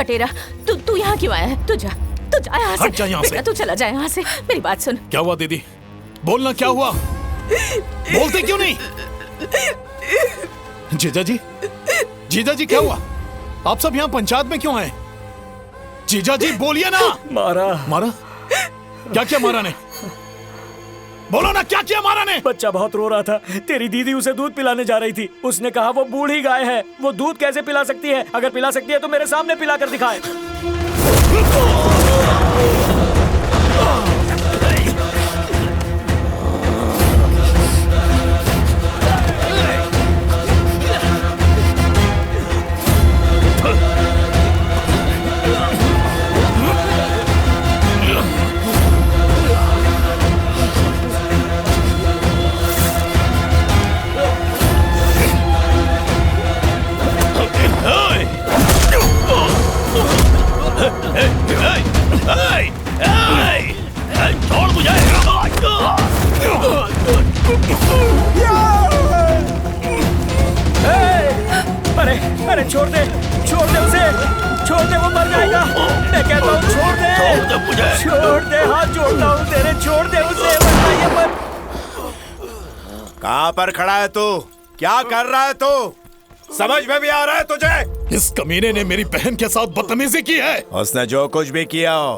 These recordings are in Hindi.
बटेरा, तू यहाँ क्यों आया है? तू जा यहाँ से। हट जा यहाँ से। तू चला जा यहाँ से। मेरी बात सुन। क्या हुआ दीदी? बोलना, क्या हुआ? बोलते क्यों नहीं? जीजा जी क्या हुआ? आप सब यहाँ पंचायत में क्यों आए? जीजा जी बोलिए ना। मारा? क्या मारा ने? बोलो ना, क्या किया मारा ने? बच्चा बहुत रो रहा था। तेरी दीदी उसे दूध पिलाने जा रही थी। उसने कहा वो बूढ़ी गाय है, वो दूध कैसे पिला सकती है? अगर पिला सकती है तो मेरे सामने पिला कर दिखाए। छोड़ मुझे। अरे छोड़ दे उसे, छोड़ दे, वो मर जाएगा। मैं कहता हूँ छोड़ दे मुझे। छोड़ दे, हाथ जोड़ता हूँ तेरे, छोड़ दे उसे, वरना ये मर। कहाँ पर खड़ा है तू? क्या कर रहा है तू? समझ में भी आ रहा है तुझे? इस कमीने ने मेरी बहन के साथ बदतमीजी की है। उसने जो कुछ भी किया हो,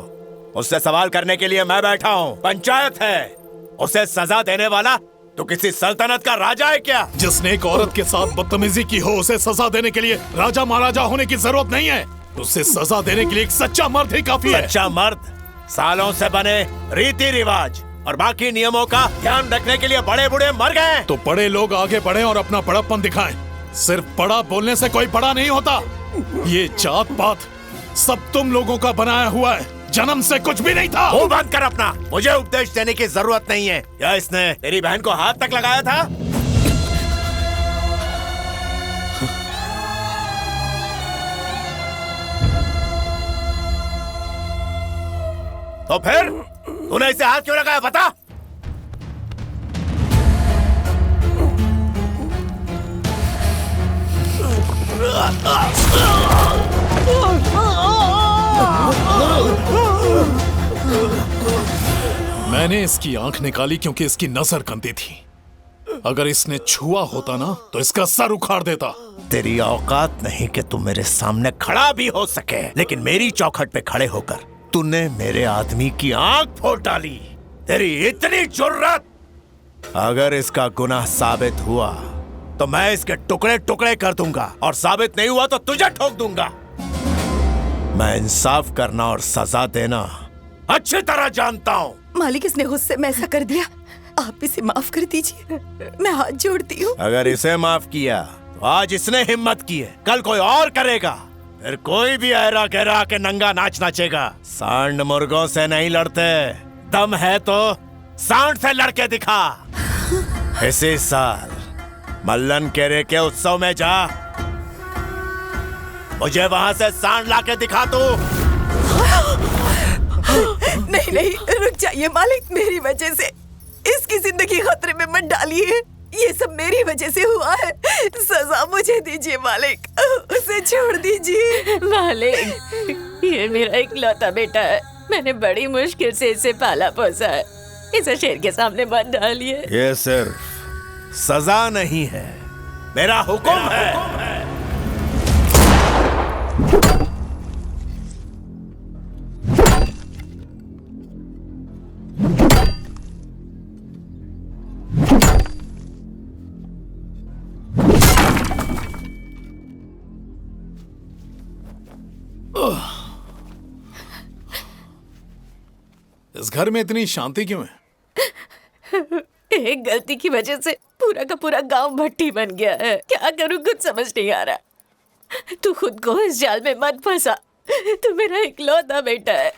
उससे सवाल करने के लिए मैं बैठा हूँ। पंचायत है, उसे सजा देने वाला तो किसी सल्तनत का राजा है क्या? जिसने एक औरत के साथ बदतमीजी की हो, उसे सजा देने के लिए राजा महाराजा होने की जरूरत नहीं है। उसे सजा देने के लिए एक सच्चा मर्द ही काफी है। सच्चा मर्द? सालों से बने रीति रिवाज और बाकी नियमों का ध्यान रखने के लिए बड़े बूढ़े मर गए। तो बड़े लोग आगे बढ़े और अपना बड़प्पन दिखाएं। सिर्फ बड़ा बोलने से कोई बड़ा नहीं होता। ये जात पात सब तुम लोगों का बनाया हुआ है, जन्म से कुछ भी नहीं था। मुंह बंद कर अपना। मुझे उपदेश देने की जरूरत नहीं है। या इसने तेरी बहन को हाथ तक लगाया था? तो फिर तूने इसे हाथ क्यों लगाया, बता? मैंने इसकी आंख निकाली क्योंकि इसकी नजर गंदी थी। अगर इसने छुआ होता ना तो इसका सर उखाड़ देता। तेरी औकात नहीं कि तू मेरे सामने खड़ा भी हो सके, लेकिन मेरी चौखट पे खड़े होकर तूने मेरे आदमी की आंख फोड़ डाली। तेरी इतनी जुर्रत! अगर इसका गुनाह साबित हुआ तो मैं इसके टुकड़े टुकड़े कर दूंगा, और साबित नहीं हुआ तो तुझे ठोक दूंगा। मैं इंसाफ करना और सजा देना अच्छी तरह जानता हूँ। मालिक, इसने गुस्से में ऐसा कर दिया, आप इसे माफ कर दीजिए, मैं हाथ जोड़ती हूँ। अगर इसे माफ किया तो आज इसने हिम्मत की है, कल कोई और करेगा। फिर कोई भी ऐरा गहरा के नंगा नाच नाचेगा। सांड मुर्गों से नहीं लड़ते, दम है तो सांड से लड़के दिखा। इसी साल मल्लन केरे के उत्सव में जा, मुझे वहां से सांड लाके दिखा तू। नहीं, रुक जाइए मालिक, मेरी वजह से इसकी जिंदगी खतरे में मत डालिए। ये सब मेरी वजह से हुआ है, सजा मुझे दीजिए मालिक, उसे छोड़ दीजिए। मालिक, ये मेरा इकलौता बेटा है, मैंने बड़ी मुश्किल से इसे पाला पोसा है, इसे शेर के सामने मत डालिए। ये सिर्फ सजा नहीं है, मेरा हुक्म है। इस घर में इतनी शांति क्यों है? एक गलती की वजह से पूरा का पूरा गांव भट्टी बन गया है। क्या करूं कुछ समझ नहीं आ रहा। तू खुद को इस जाल में मत फंसा, तू मेरा इकलौता बेटा है।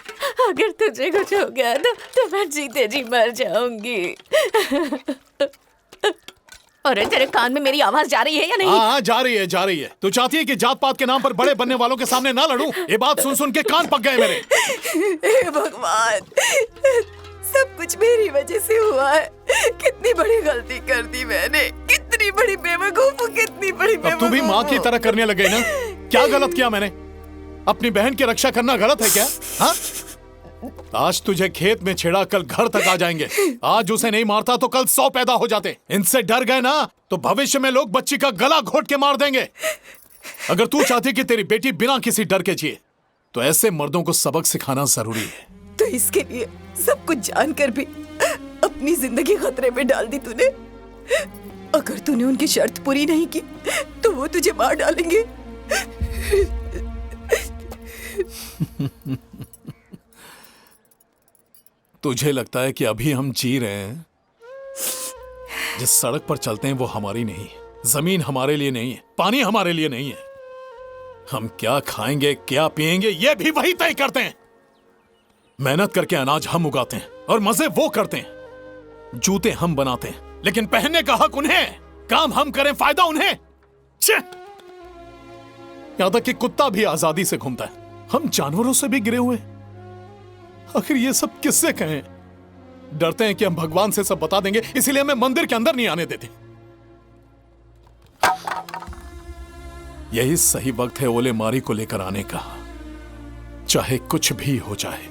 अगर तुझे कुछ हो गया तो मैं जीते जी मर जाऊंगी। और तेरे कान में मेरी आवाज जा रही है या नहीं? हाँ, जा रही है। तू चाहती है कि जात पात के नाम पर बड़े बनने वालों के सामने ना लड़ूं? ये बात सुन सुन के कान पक गए मेरे। हे भगवान, सब कुछ मेरी वजह से हुआ है। कितनी बड़ी गलती कर दी मैंने, कितनी बड़ी बेवकूफ, कितनी बड़ी बेवकूफ। अब तू भी माँ की तरह करने लग गई ना? क्या गलत किया मैंने? अपनी बहन की रक्षा करना गलत है क्या? हाँ? आज तुझे खेत में छेड़ा, कल घर तक आ जाएंगे। आज उसे नहीं मारता तो कल 100 पैदा हो जाते। इनसे डर गए ना तो भविष्य में लोग बच्ची का गला घोट के मार देंगे। अगर तू चाहती कि तेरी बेटी बिना किसी डर के जिए तो ऐसे मर्दों को सबक सिखाना जरूरी है। तो इसके लिए सब कुछ जानकर भी अपनी जिंदगी खतरे में डाल दी तूने। अगर तूने उनकी शर्त पूरी नहीं की तो वो तुझे मार डालेंगे। तुझे लगता है कि अभी हम जी रहे हैं? जिस सड़क पर चलते हैं वो हमारी नहीं है, जमीन हमारे लिए नहीं है, पानी हमारे लिए नहीं है। हम क्या खाएंगे, क्या पिएंगे, ये भी वही तय करते हैं। मेहनत करके अनाज हम उगाते हैं और मजे वो करते हैं। जूते हम बनाते हैं लेकिन पहनने का हक उन्हें, काम हम करें, फायदा उन्हें। यहां तक कि कुत्ता भी आजादी से घूमता है। हम जानवरों से भी गिरे हुए हैं। आखिर ये सब किससे कहें? डरते हैं कि हम भगवान से सब बता देंगे, इसीलिए हमें मंदिर के अंदर नहीं आने देते। यही सही वक्त है ओले मारी को लेकर आने का। चाहे कुछ भी हो जाए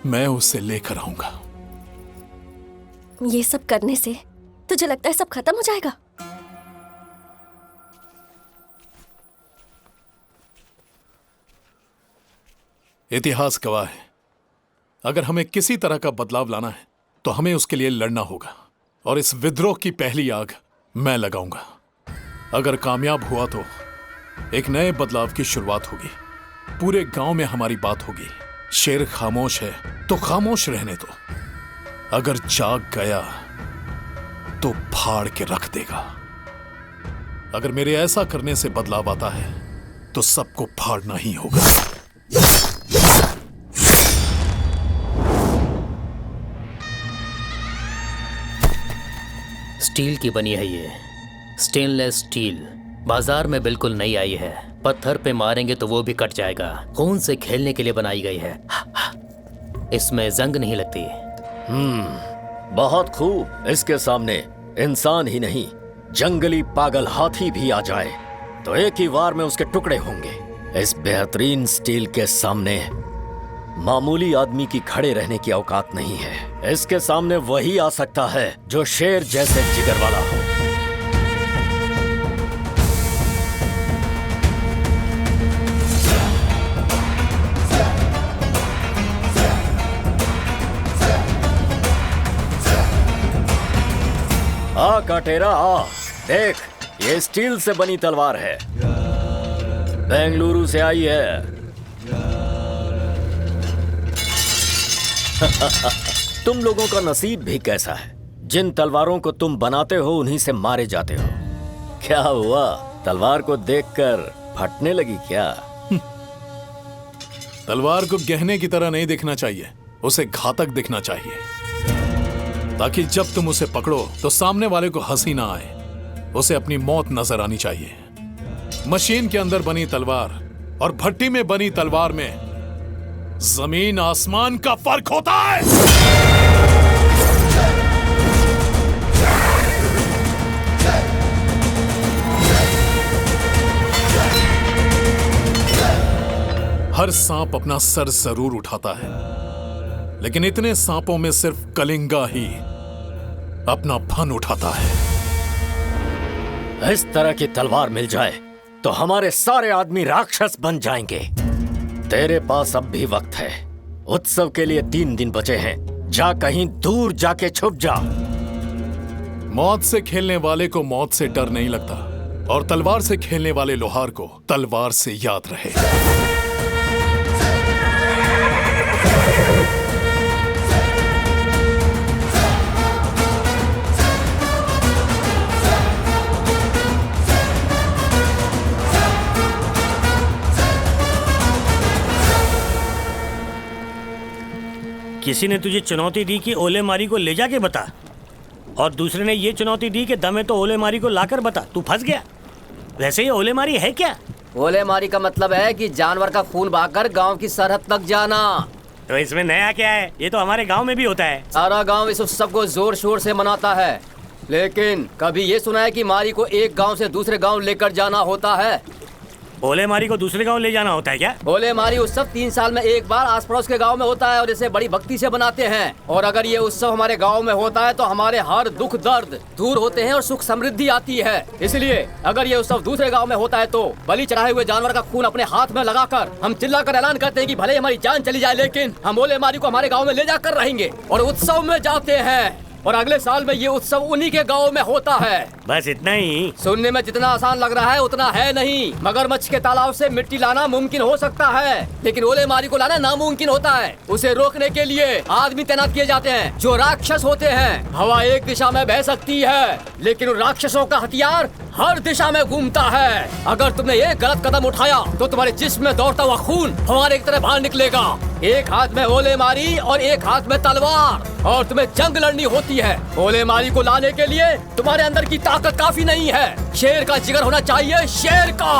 मैं उसे लेकर आऊंगा। ये सब करने से तुझे लगता है सब खत्म हो जाएगा? इतिहास गवाह है, अगर हमें किसी तरह का बदलाव लाना है तो हमें उसके लिए लड़ना होगा। और इस विद्रोह की पहली आग मैं लगाऊंगा। अगर कामयाब हुआ तो एक नए बदलाव की शुरुआत होगी। पूरे गांव में हमारी बात होगी। शेर खामोश है तो खामोश रहने दो, अगर जाग गया तो फाड़ के रख देगा। अगर मेरे ऐसा करने से बदलाव आता है तो सबको फाड़ना ही होगा। स्टील की बनी है ये, स्टेनलेस स्टील। बाजार में बिल्कुल नई आई है। पत्थर पे मारेंगे तो वो भी कट जाएगा। खून से खेलने के लिए बनाई गई है। इसमें जंग नहीं लगती। बहुत खूब। इसके सामने इंसान ही नहीं, जंगली पागल हाथी भी आ जाए तो एक ही वार में उसके टुकड़े होंगे। इस बेहतरीन स्टील के सामने मामूली आदमी की खड़े रहने की औकात नहीं है। इसके सामने वही आ सकता है जो शेर जैसे जिगर वाला हो। आ काटेरा आ, देख ये स्टील से बनी तलवार है, बेंगलुरु से आई है। तुम लोगों का नसीब भी कैसा है, जिन तलवारों को तुम बनाते हो उन्हीं से मारे जाते हो। क्या हुआ, तलवार को देखकर फटने लगी क्या? तलवार को गहने की तरह नहीं दिखना चाहिए, उसे घातक दिखना चाहिए, ताकि जब तुम उसे पकड़ो तो सामने वाले को हंसी ना आए, उसे अपनी मौत नजर आनी चाहिए। मशीन के अंदर बनी तलवार और भट्टी में बनी तलवार में जमीन आसमान का फर्क होता है। हर सांप अपना सर जरूर उठाता है, लेकिन इतने सांपों में सिर्फ कलिंगा ही अपना फन उठाता है। इस तरह की तलवार मिल जाए तो हमारे सारे आदमी राक्षस बन जाएंगे। तेरे पास अब भी वक्त है। उत्सव के लिए 3 दिन बचे हैं। जा कहीं दूर जाके छुप जा। मौत से खेलने वाले को मौत से डर नहीं लगता, और तलवार से खेलने वाले लोहार को तलवार से याद रहे। किसी ने तुझे चुनौती दी कि ओले मारी को ले जाके बता, और दूसरे ने ये चुनौती दी कि दमे तो ओले मारी को लाकर बता। तू फंस गया। वैसे ये ओले मारी है क्या? ओले मारी का मतलब है कि जानवर का खून बहाकर गांव की सरहद तक जाना। तो इसमें नया क्या है? ये तो हमारे गांव में भी होता है। सारा गांव इस उत्सव को जोर शोर से मनाता है, लेकिन कभी ये सुना है कि मारी को एक गांव से दूसरे गांव लेकर जाना होता है? ओले मारी को दूसरे गांव ले जाना होता है क्या? ओले मारी उत्सव 3 साल में एक बार आस पड़ोस के गांव में होता है और इसे बड़ी भक्ति से बनाते हैं। और अगर ये उत्सव हमारे गांव में होता है तो हमारे हर दुख दर्द दूर होते हैं और सुख समृद्धि आती है। इसलिए अगर ये उत्सव दूसरे गांव में होता है तो बलि चढ़ाए हुए जानवर का खून अपने हाथ में लगाकर हम चिल्लाकर ऐलान करते हैं कि भले हमारी जान चली जाए लेकिन हम ओले मारी को हमारे गाँव में ले जाकर रहेंगे और उत्सव में जाते हैं। और अगले साल में ये उत्सव उन्हीं के गांव में होता है। बस इतना ही? सुनने में जितना आसान लग रहा है उतना है नहीं। मगरमच्छ के तालाब से मिट्टी लाना मुमकिन हो सकता है लेकिन ओले मारी को लाना नामुमकिन होता है। उसे रोकने के लिए आदमी तैनात किए जाते हैं जो राक्षस होते हैं। हवा एक दिशा में बह सकती है लेकिन उन राक्षसों का हथियार हर दिशा में घूमता है। अगर तुमने ये गलत कदम उठाया तो तुम्हारे जिस्म में दौड़ता हुआ खून फव्वारे की तरह बाहर निकलेगा। एक हाथ में ओले मारी और एक हाथ में तलवार और तुम्हें जंग लड़नी होती है। ओले मारी को लाने के लिए तुम्हारे अंदर की ताकत काफी नहीं है। शेर का जिगर होना चाहिए, शेर का।